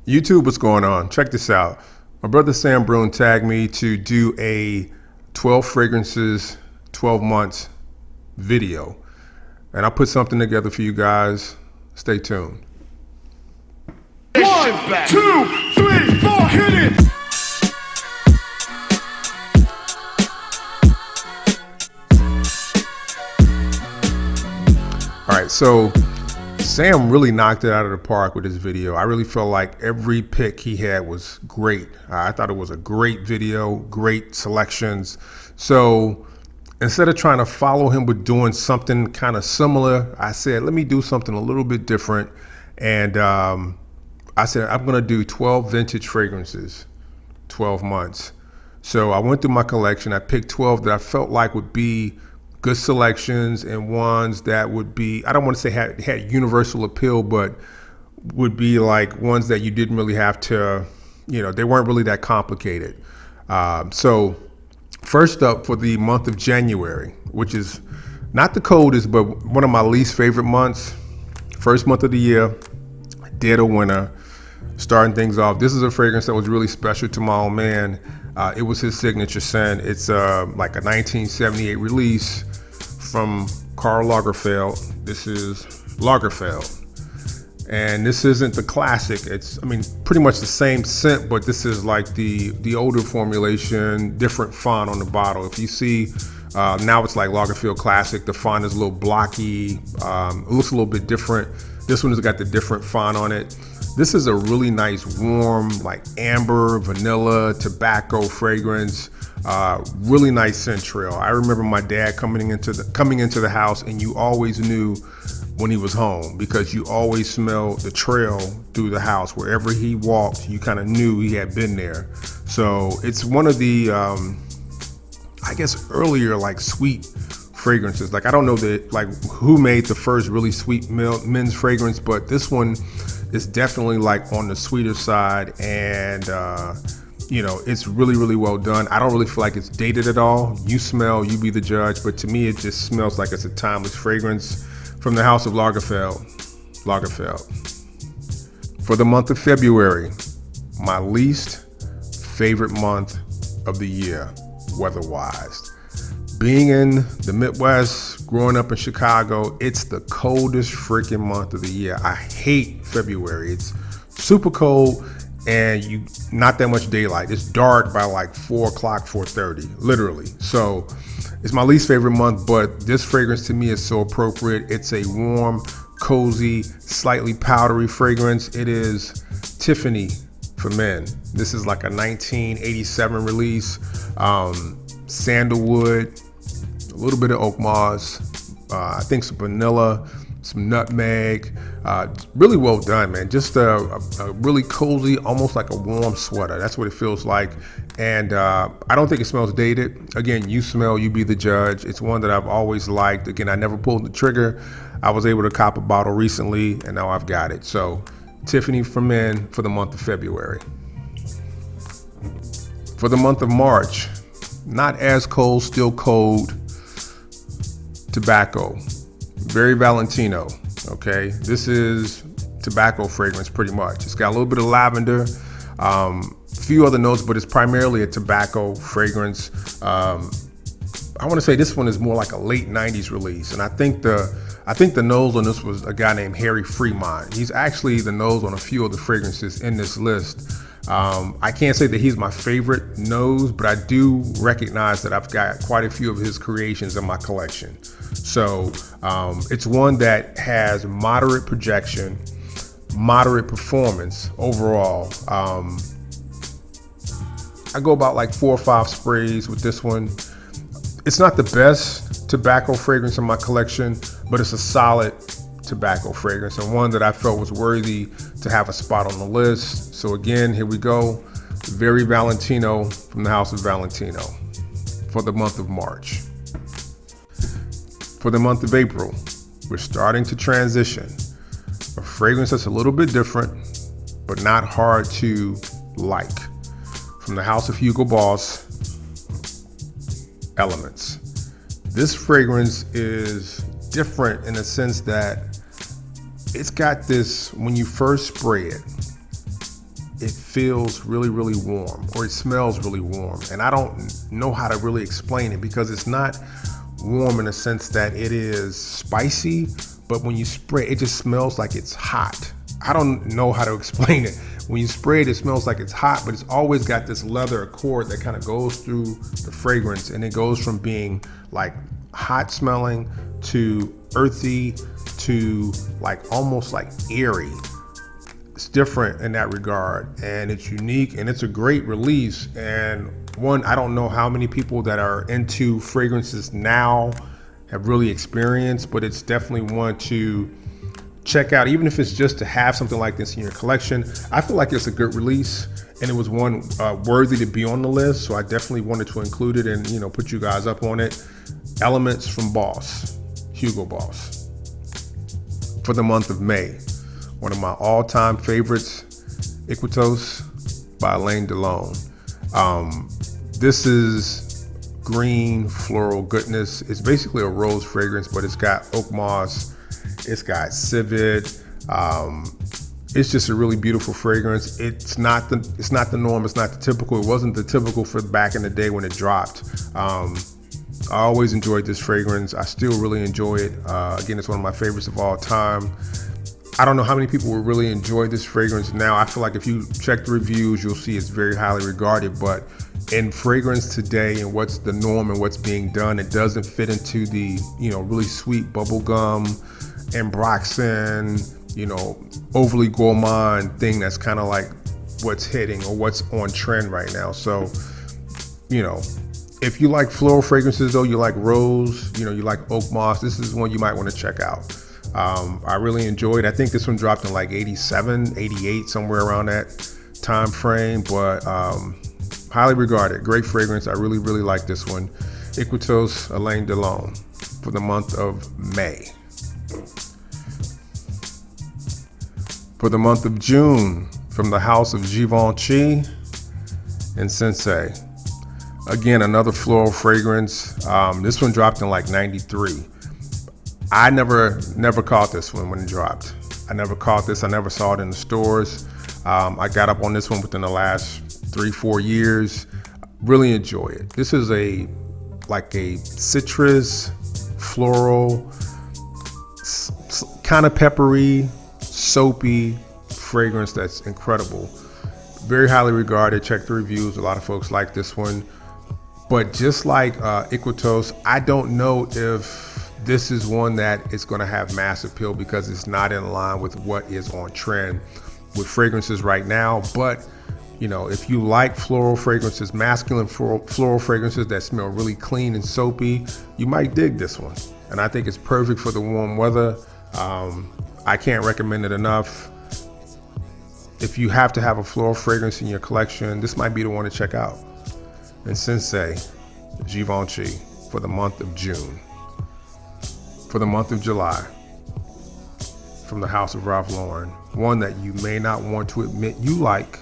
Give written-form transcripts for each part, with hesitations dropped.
YouTube, what's going on? Check this out. My brother Sam Brune tagged me to do a 12 fragrances, 12 months video. And I put something together for you guys. Stay tuned. 1, 2, 3, 4, hit it! All right, so Sam really knocked it out of the park with this video. I really felt like every pick he had was great. I thought it was a great video, great selections. So instead of trying to follow him with doing something kind of similar, I said, let me do something a little bit different. And I said, I'm gonna do 12 vintage fragrances, 12 months. So I went through my collection. I picked 12 that I felt like would be good selections and ones that would be, I don't want to say had universal appeal, but would be like ones that you didn't really have to, they weren't really that complicated. So first up for the month of January, which is not the coldest, but one of my least favorite months, first month of the year, dead of winter, starting things off. This is a fragrance that was really special to my old man. It was his signature scent. It's like a 1978 release from Karl Lagerfeld. This is Lagerfeld. And this isn't the classic. It's, pretty much the same scent, but this is like the older formulation, different font on the bottle. If you see, now it's like Lagerfeld Classic. The font is a little blocky. It looks a little bit different. This one has got the different font on it. This is a really nice, warm, like amber, vanilla, tobacco fragrance. Really nice scent trail. I remember my dad coming into the house, and you always knew when he was home because you always smelled the trail through the house. Wherever he walked, you kind of knew he had been there. So it's one of the, I guess, earlier like sweet fragrances. Like I don't know who made the first really sweet men's fragrance, but this one is definitely like on the sweeter side, and it's really, really well done. I don't really feel like it's dated at all. You smell, you be the judge, but to me it just smells like it's a timeless fragrance from the house of Lagerfeld. For the month of February, my least favorite month of the year, weather-wise. Being in the Midwest, growing up in Chicago, it's the coldest freaking month of the year. I hate February. It's super cold and not that much daylight. It's dark by like 4 o'clock, 4:30, literally. So it's my least favorite month, but this fragrance to me is so appropriate. It's a warm, cozy, slightly powdery fragrance. It is Tiffany for men. This is like a 1987 release. Sandalwood, a little bit of oak moss, I think some vanilla, some nutmeg. Really well done, man. Just a really cozy, almost like a warm sweater. That's what it feels like. And I don't think it smells dated. Again, you smell, you be the judge. It's one that I've always liked. Again, I never pulled the trigger. I was able to cop a bottle recently, and now I've got it. So Tiffany for men for the month of February. For the month of March, not as cold, still cold, tobacco. Very Valentino, okay? This is tobacco fragrance pretty much. It's got a little bit of lavender, few other notes, but it's primarily a tobacco fragrance. I want to say this one is more like a late 90s release, and I think the nose on this was a guy named Harry Fremont. He's actually the nose on a few of the fragrances in this list. I can't say that he's my favorite nose, but I do recognize that I've got quite a few of his creations in my collection. So it's one that has moderate projection, moderate performance overall. I go about like 4 or 5 sprays with this one. It's not the best tobacco fragrance in my collection, but it's a solid tobacco fragrance and one that I felt was worthy to have a spot on the list. So again, here we go. Very Valentino from the house of Valentino for the month of March. For the month of April, we're starting to transition. A fragrance that's a little bit different, but not hard to like. From the house of Hugo Boss, Elements. This fragrance is different in the sense that it's got this, when you first spray it, it feels really, really warm, or it smells really warm. And I don't know how to really explain it, because it's not warm in the sense that it is spicy, but when you spray it just smells like it's hot. I don't know how to explain it. When you spray it, it smells like it's hot, but it's always got this leather accord that kind of goes through the fragrance, and it goes from being like hot smelling to earthy to like almost like airy. It's different in that regard, and it's unique, and it's a great release. And one, I don't know how many people that are into fragrances now have really experienced, but it's definitely one to check out, even if it's just to have something like this in your collection. I feel like it's a good release, and it was one worthy to be on the list, so I definitely wanted to include it and, you know, put you guys up on it. Elements from Boss, Hugo Boss, for the month of May. One of my all-time favorites, Equitos by Alain Delon. This is green floral goodness. It's basically a rose fragrance, but it's got oak moss, it's got civet. It's just a really beautiful fragrance. It's not the norm. It's not the typical. It wasn't the typical for back in the day when it dropped. I always enjoyed this fragrance. I still really enjoy it. Again, it's one of my favorites of all time. I don't know how many people will really enjoy this fragrance now. I feel like if you check the reviews, you'll see it's very highly regarded, but in fragrance today and what's the norm and what's being done, it doesn't fit into the, you know, really sweet bubblegum, Ambroxan, you know, overly gourmand thing that's kind of like what's hitting or what's on trend right now. So, you know, if you like floral fragrances though, you like rose, you know, you like oak moss, this is one you might want to check out. I really enjoyed. I think this one dropped in like 87, 88, somewhere around that time frame, but highly regarded. Great fragrance. I really, really like this one. Equitos, Alain Delon, for the month of May. For the month of June, from the house of Givenchy and Sensei. Again, another floral fragrance. This one dropped in like 93. I never caught this one when it dropped. I never caught this. I never saw it in the stores. I got up on this one within the last 3-4 years. Really enjoy it. This is like a citrus, floral, kind of peppery, soapy fragrance that's incredible. Very highly regarded. Check the reviews. A lot of folks like this one. But just like Equitos, I don't know if this is one that is going to have mass appeal because it's not in line with what is on trend with fragrances right now. But, you know, if you like floral fragrances, masculine floral fragrances that smell really clean and soapy, you might dig this one. And I think it's perfect for the warm weather. I can't recommend it enough. If you have to have a floral fragrance in your collection, this might be the one to check out. And Sensei, Givenchy, for the month of June. For the month of July, from the house of Ralph Lauren, one that you may not want to admit you like,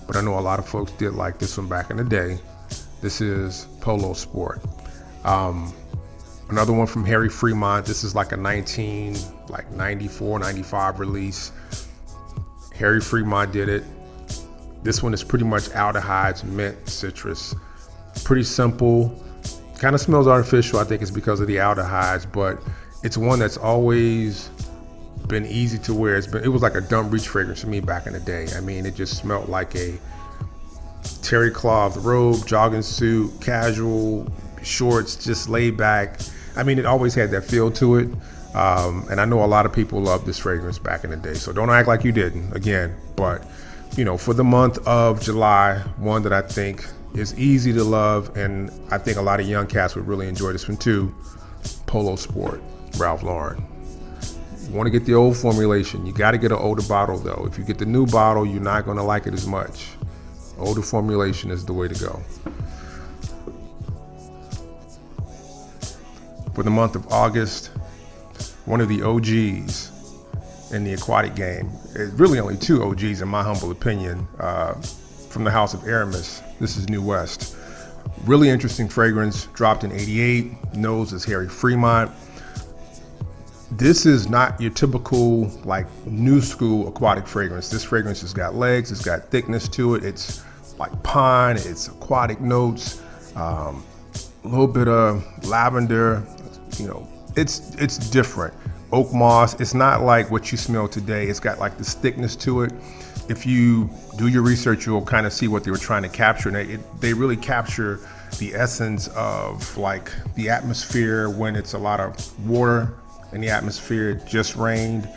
but I know a lot of folks did like this one back in the day. This is Polo Sport. Another one from Harry Fremont. This is like a 94, 95 release. Harry Fremont did it. This one is pretty much aldehydes, mint, citrus. Pretty simple. Kind of smells artificial. I think it's because of the aldehydes, but it's one that's always been easy to wear. It was like a dumb reach fragrance for me back in the day. I mean, it just smelled like a terry cloth robe, jogging suit, casual shorts, just laid back. I mean, it always had that feel to it. And I know a lot of people loved this fragrance back in the day. So don't act like you didn't, again. But, you know, for the month of July, one that I think is easy to love, and I think a lot of young cats would really enjoy this one too. Polo Sport, Ralph Lauren. You want to get the old formulation. You got to get an older bottle though. If you get the new bottle, you're not going to like it as much. Older formulation is the way to go. For the month of August, one of the OGs in the aquatic game. It's really only two OGs in my humble opinion. From the house of Aramis. This is New West. Really interesting fragrance, dropped in 88. Nose is Harry Fremont. This is not your typical like new school aquatic fragrance. This fragrance has got legs, it's got thickness to it. It's like pine, it's aquatic notes, a little bit of lavender, you know, it's different. Oak moss, it's not like what you smell today. It's got like this thickness to it. If you do your research, you'll kind of see what they were trying to capture. And they really capture the essence of like the atmosphere when it's a lot of water in the atmosphere. It just rained,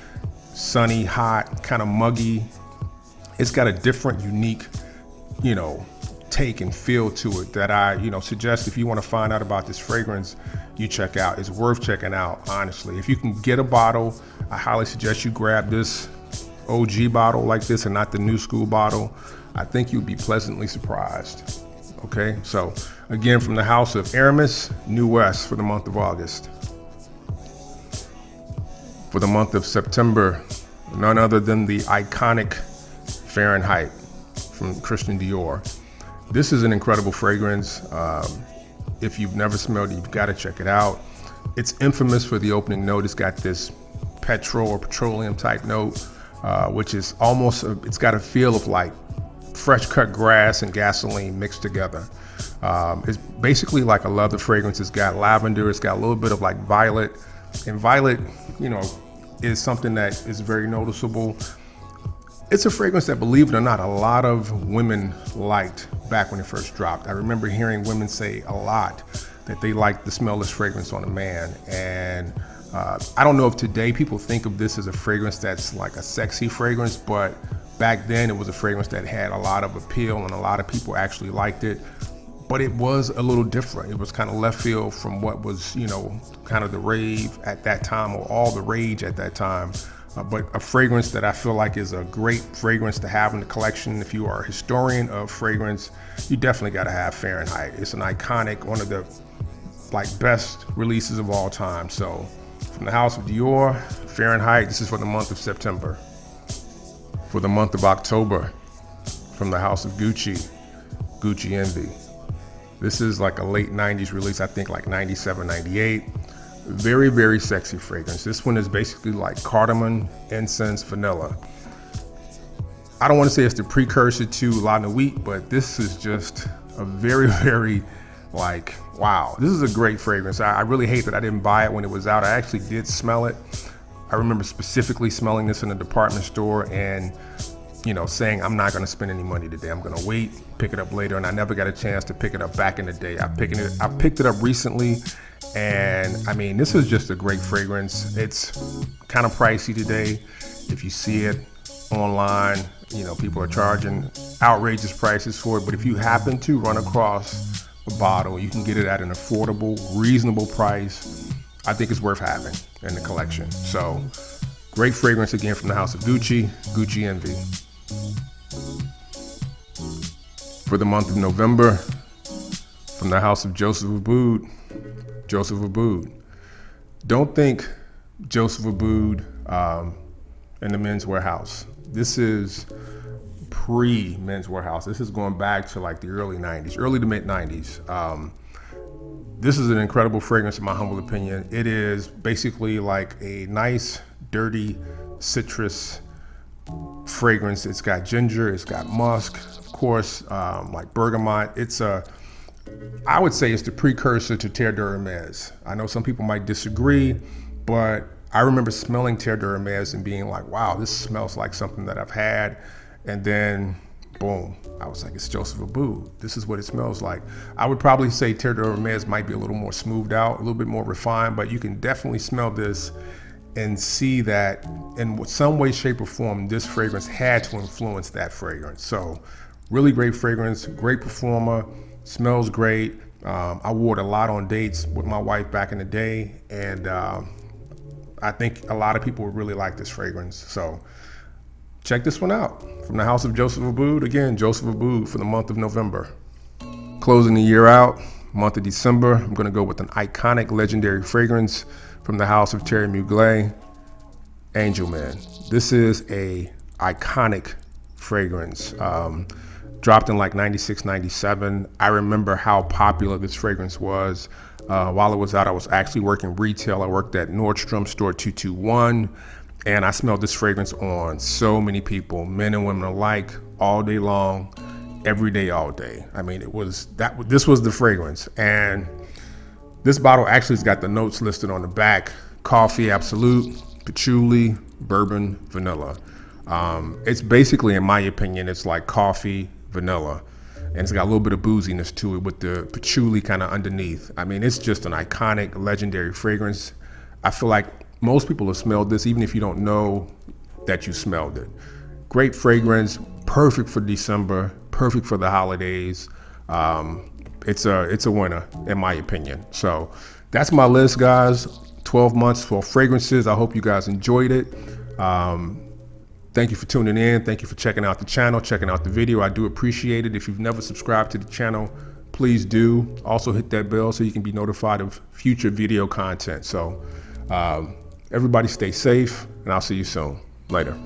sunny, hot, kind of muggy. It's got a different, unique, you know, take and feel to it that I, you know, suggest if you want to find out about this fragrance, you check out. It's worth checking out, honestly. If you can get a bottle, I highly suggest you grab this OG bottle like this and not the new school bottle. I think you'd be pleasantly surprised. Okay, so again, from the house of Aramis, New West for the month of August. For the month of September, none other than the iconic Fahrenheit from Christian Dior. This is an incredible fragrance. If you've never smelled it, you've got to check it out. It's infamous for the opening note. It's got this petrol or petroleum type note, which is almost, it's got a feel of like fresh cut grass and gasoline mixed together. It's basically like a leather fragrance. It's got lavender, it's got a little bit of like violet. And violet, you know, is something that is very noticeable. It's a fragrance that, believe it or not, a lot of women liked back when it first dropped. I remember hearing women say a lot that they liked the smell of this fragrance on a man. And I don't know if today people think of this as a fragrance that's like a sexy fragrance, but back then it was a fragrance that had a lot of appeal and a lot of people actually liked it. But it was a little different. It was kind of left field from what was, you know, kind of the rave at that time, or all the rage at that time. But a fragrance that I feel like is a great fragrance to have in the collection. If you are a historian of fragrance, you definitely got to have Fahrenheit. It's an iconic, one of the like best releases of all time. So from the house of Dior, Fahrenheit, this is for the month of September. For the month of October, from the house of Gucci, Gucci Envy. This is like a late 90s release, I think like 97, 98. Very, very sexy fragrance. This one is basically like cardamom, incense, vanilla. I don't want to say it's the precursor to La Nuit, but this is just a very, very like, wow. This is a great fragrance. I really hate that I didn't buy it when it was out. I actually did smell it. I remember specifically smelling this in a department store and, you know, saying I'm not going to spend any money today. I'm going to wait, pick it up later, and I never got a chance to pick it up back in the day. I picked it up recently, and I mean, this is just a great fragrance. It's kind of pricey today. If you see it online, you know, people are charging outrageous prices for it, but if you happen to run across a bottle, you can get it at an affordable, reasonable price. I think it's worth having in the collection. So, great fragrance again from the house of Gucci, Gucci Envy. For the month of November, from the house of Joseph Abboud, Joseph Abboud. Don't think Joseph Abboud in the Men's Warehouse. This is pre-Men's Warehouse. This is going back to like the early 90s, early to mid 90s. This is an incredible fragrance in my humble opinion. It is basically like a nice, dirty citrus fragrance. It's got ginger, it's got musk, of course, like bergamot. I would say it's the precursor to Terre d'Hermès. I know some people might disagree, but I remember smelling Terre d'Hermès and being like, wow, this smells like something that I've had. And then, boom, I was like, it's Joseph Abboud. This is what it smells like. I would probably say Terre d'Hermès might be a little more smoothed out, a little bit more refined, but you can definitely smell this and see that in some way, shape, or form, this fragrance had to influence that fragrance. So really great fragrance, great performer, smells great. I wore it a lot on dates with my wife back in the day, and I think a lot of people would really like this fragrance. So check this one out. From the house of Joseph Abboud, again, Joseph Abboud for the month of November. Closing the year out, month of December, I'm gonna go with an iconic, legendary fragrance from the house of Thierry Mugler, Angel Man. This is a iconic fragrance. Dropped in like 96, 97. I remember how popular this fragrance was. While I was out, I was actually working retail. I worked at Nordstrom Store 221, and I smelled this fragrance on so many people, men and women alike, all day long, every day, all day. I mean, this was the fragrance. And this bottle actually has got the notes listed on the back: coffee, absolute, patchouli, bourbon, vanilla. It's basically, in my opinion, it's like coffee, vanilla, and it's got a little bit of booziness to it with the patchouli kind of underneath. I mean, it's just an iconic, legendary fragrance. I feel like most people have smelled this, even if you don't know that you smelled it. Great fragrance, perfect for December, perfect for the holidays. It's a winner, in my opinion. So that's my list, guys. 12 months for fragrances. I hope you guys enjoyed it. Thank you for tuning in. Thank you for checking out the channel, checking out the video. I do appreciate it. If you've never subscribed to the channel, please do. Also hit that bell so you can be notified of future video content. So everybody stay safe, and I'll see you soon. Later.